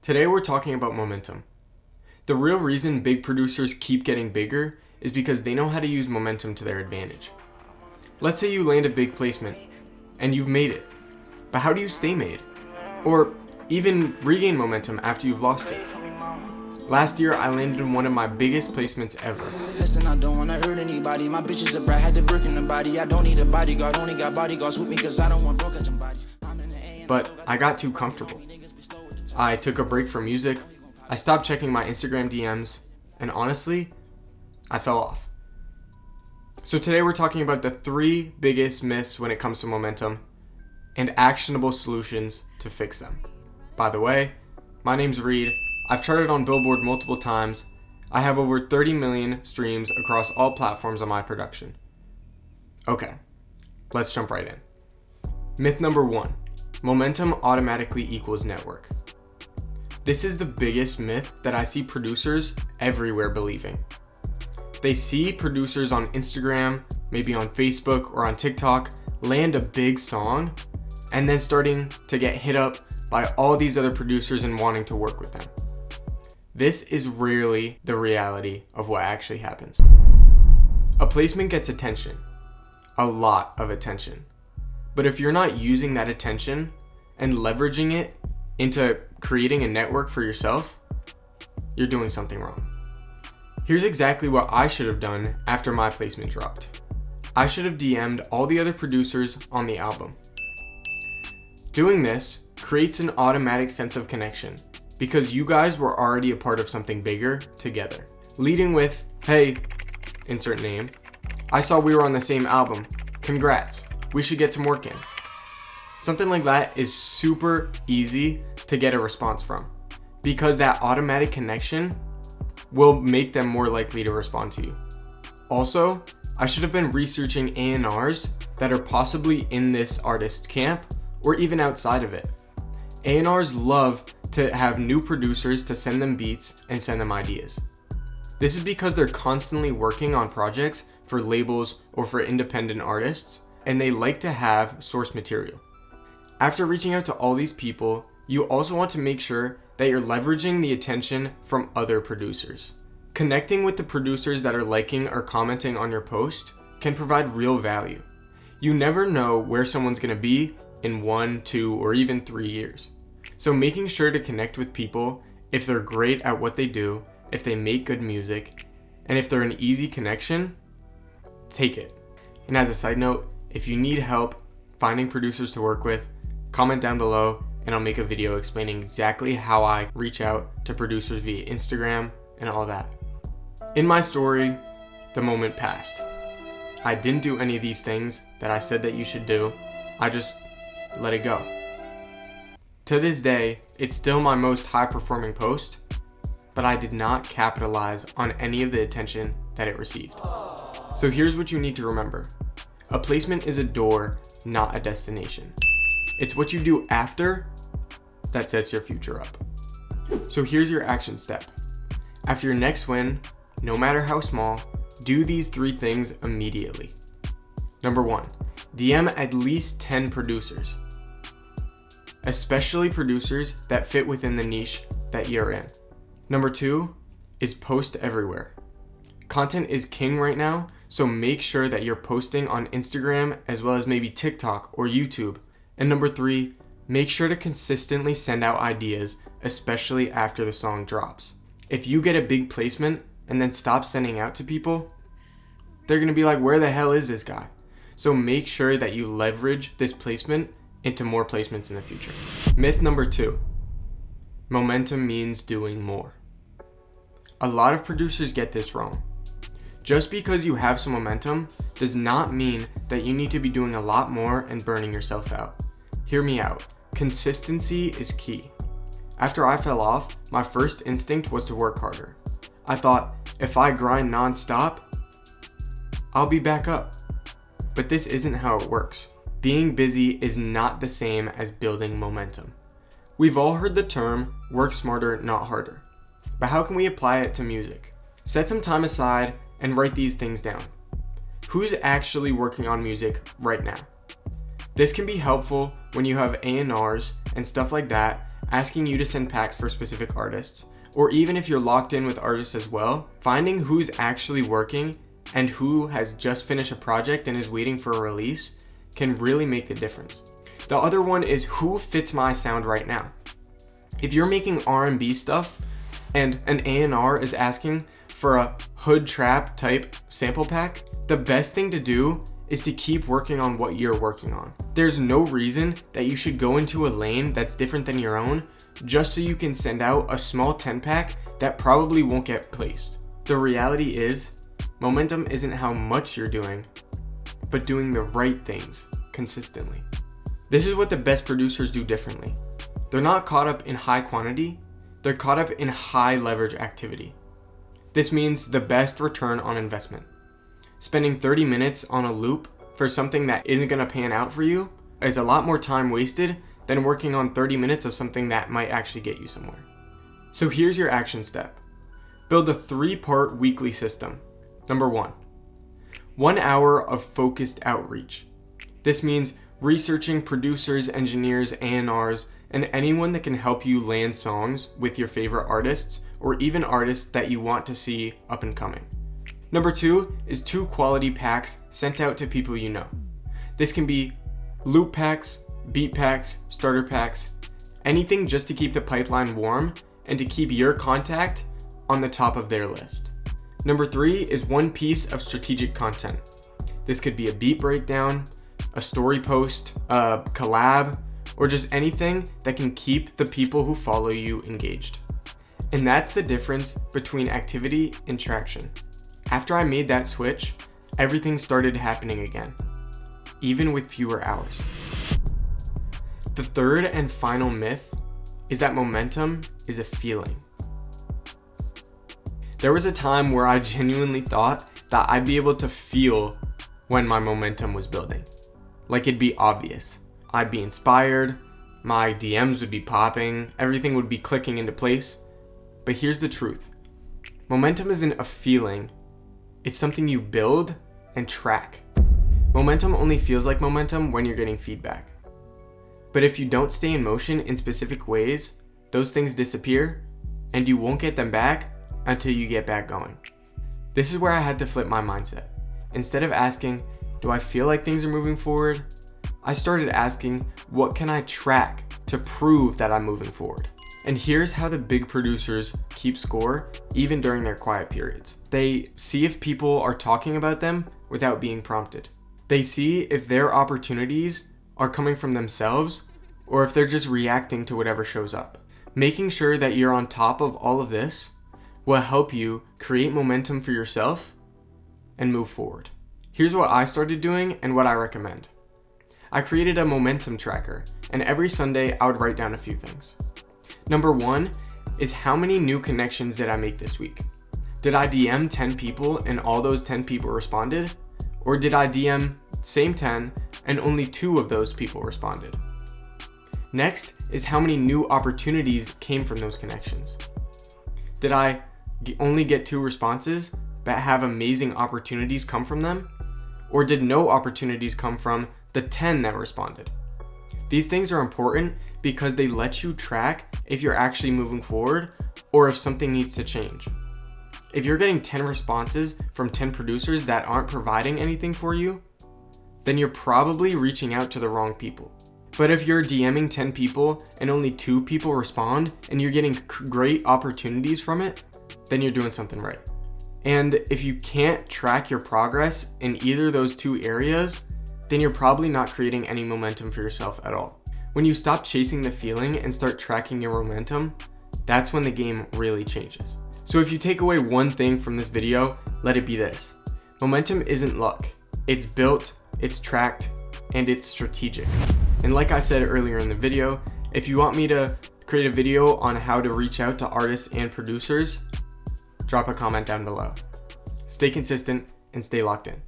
Today we're talking about momentum. The real reason big producers keep getting bigger is because they know how to use momentum to their advantage. Let's say you land a big placement and you've made it, but how do you stay made? Or even regain momentum after you've lost it? Last year, I landed in one of my biggest placements ever. Listen, I don't wanna hurt anybody. My bitch is a brat, had to brick in the body. I don't need a bodyguard, only got bodyguards with me cause I don't want broke catching bodies. But I got too comfortable. I took a break from music, I stopped checking my Instagram DMs, and honestly, I fell off. So today we're talking about the 3 biggest myths when it comes to momentum and actionable solutions to fix them. By the way, my name's Reid. I've charted on Billboard multiple times. I have over 30 million streams across all platforms on my production. Okay, let's jump right in. Myth number 1, momentum automatically equals network. This is the biggest myth that I see producers everywhere believing. They see producers on Instagram, maybe on Facebook or on TikTok, land a big song, and then starting to get hit up by all these other producers and wanting to work with them. This is rarely the reality of what actually happens. A placement gets attention, a lot of attention. But if you're not using that attention and leveraging it into creating a network for yourself, you're doing something wrong. Here's exactly what I should have done after my placement dropped. I should have DM'd all the other producers on the album. Doing this creates an automatic sense of connection because you guys were already a part of something bigger together. Leading with, hey, insert name, I saw we were on the same album. Congrats, we should get some work in. Something like that is super easy to get a response from because that automatic connection will make them more likely to respond to you. Also, I should have been researching A&Rs that are possibly in this artist camp or even outside of it. A&Rs love to have new producers to send them beats and send them ideas. This is because they're constantly working on projects for labels or for independent artists, and they like to have source material. After reaching out to all these people, you also want to make sure that you're leveraging the attention from other producers. Connecting with the producers that are liking or commenting on your post can provide real value. You never know where someone's gonna be in 1, 2, or even 3 years. So making sure to connect with people if they're great at what they do, if they make good music, and if they're an easy connection, take it. And as a side note, if you need help finding producers to work with, comment down below and I'll make a video explaining exactly how I reach out to producers via Instagram and all that. In my story, the moment passed. I didn't do any of these things that I said that you should do. I just let it go. To this day, it's still my most high-performing post, but I did not capitalize on any of the attention that it received. So here's what you need to remember. A placement is a door, not a destination. It's what you do after that sets your future up. So here's your action step. After your next win, no matter how small, do these 3 things immediately. Number 1, DM at least 10 producers, especially producers that fit within the niche that you're in. Number 2 is post everywhere. Content is king right now, so make sure that you're posting on Instagram as well as maybe TikTok or YouTube. And number 3, make sure to consistently send out ideas, especially after the song drops. If you get a big placement and then stop sending out to people, they're gonna be like, where the hell is this guy? So make sure that you leverage this placement into more placements in the future. Myth number 2, momentum means doing more. A lot of producers get this wrong. Just because you have some momentum does not mean that you need to be doing a lot more and burning yourself out. Hear me out. Consistency is key. After I fell off, my first instinct was to work harder. I thought, if I grind non-stop, I'll be back up. But this isn't how it works. Being busy is not the same as building momentum. We've all heard the term, work smarter, not harder. But how can we apply it to music? Set some time aside and write these things down. Who's actually working on music right now? This can be helpful when you have A&Rs and stuff like that asking you to send packs for specific artists, or even if you're locked in with artists as well, finding who's actually working and who has just finished a project and is waiting for a release can really make the difference. The other one is who fits my sound right now. If you're making R&B stuff and an A&R is asking for a hood trap type sample pack, the best thing to do is to keep working on what you're working on. There's no reason that you should go into a lane that's different than your own just so you can send out a small 10 pack that probably won't get placed. The reality is, momentum isn't how much you're doing, but doing the right things consistently. This is what the best producers do differently. They're not caught up in high quantity, they're caught up in high leverage activity. This means the best return on investment. Spending 30 minutes on a loop for something that isn't gonna pan out for you is a lot more time wasted than working on 30 minutes of something that might actually get you somewhere. So here's your action step. Build a 3-part weekly system. Number 1, 1 hour of focused outreach. This means researching producers, engineers, A&Rs, and anyone that can help you land songs with your favorite artists or even artists that you want to see up and coming. Number 2 is 2 quality packs sent out to people you know. This can be loop packs, beat packs, starter packs, anything just to keep the pipeline warm and to keep your contact on the top of their list. Number 3 is 1 piece of strategic content. This could be a beat breakdown, a story post, a collab, or just anything that can keep the people who follow you engaged. And that's the difference between activity and traction. After I made that switch, everything started happening again, even with fewer hours. The third and final myth is that momentum is a feeling. There was a time where I genuinely thought that I'd be able to feel when my momentum was building. Like it'd be obvious. I'd be inspired, my DMs would be popping, everything would be clicking into place. But here's the truth. Momentum isn't a feeling, it's something you build and track. Momentum only feels like momentum when you're getting feedback. But if you don't stay in motion in specific ways, those things disappear and you won't get them back until you get back going. This is where I had to flip my mindset. Instead of asking, do I feel like things are moving forward? I started asking, what can I track to prove that I'm moving forward? And here's how the big producers keep score, even during their quiet periods. They see if people are talking about them without being prompted. They see if their opportunities are coming from themselves or if they're just reacting to whatever shows up. Making sure that you're on top of all of this will help you create momentum for yourself and move forward. Here's what I started doing and what I recommend. I created a momentum tracker, and every Sunday I would write down a few things. Number 1 is how many new connections did I make this week? Did I DM 10 people and all those 10 people responded? Or did I DM same 10 and only 2 of those people responded? Next is how many new opportunities came from those connections. Did I only get 2 responses but have amazing opportunities come from them? Or did no opportunities come from the 10 that responded? These things are important because they let you track if you're actually moving forward or if something needs to change. If you're getting 10 responses from 10 producers that aren't providing anything for you, then you're probably reaching out to the wrong people. But if you're DMing 10 people and only 2 people respond and you're getting great opportunities from it, then you're doing something right. And if you can't track your progress in either of those 2 areas, then you're probably not creating any momentum for yourself at all. When you stop chasing the feeling and start tracking your momentum, that's when the game really changes. So if you take away one thing from this video, let it be this. Momentum isn't luck. It's built, it's tracked, and it's strategic. And like I said earlier in the video, if you want me to create a video on how to reach out to artists and producers, drop a comment down below. Stay consistent and stay locked in.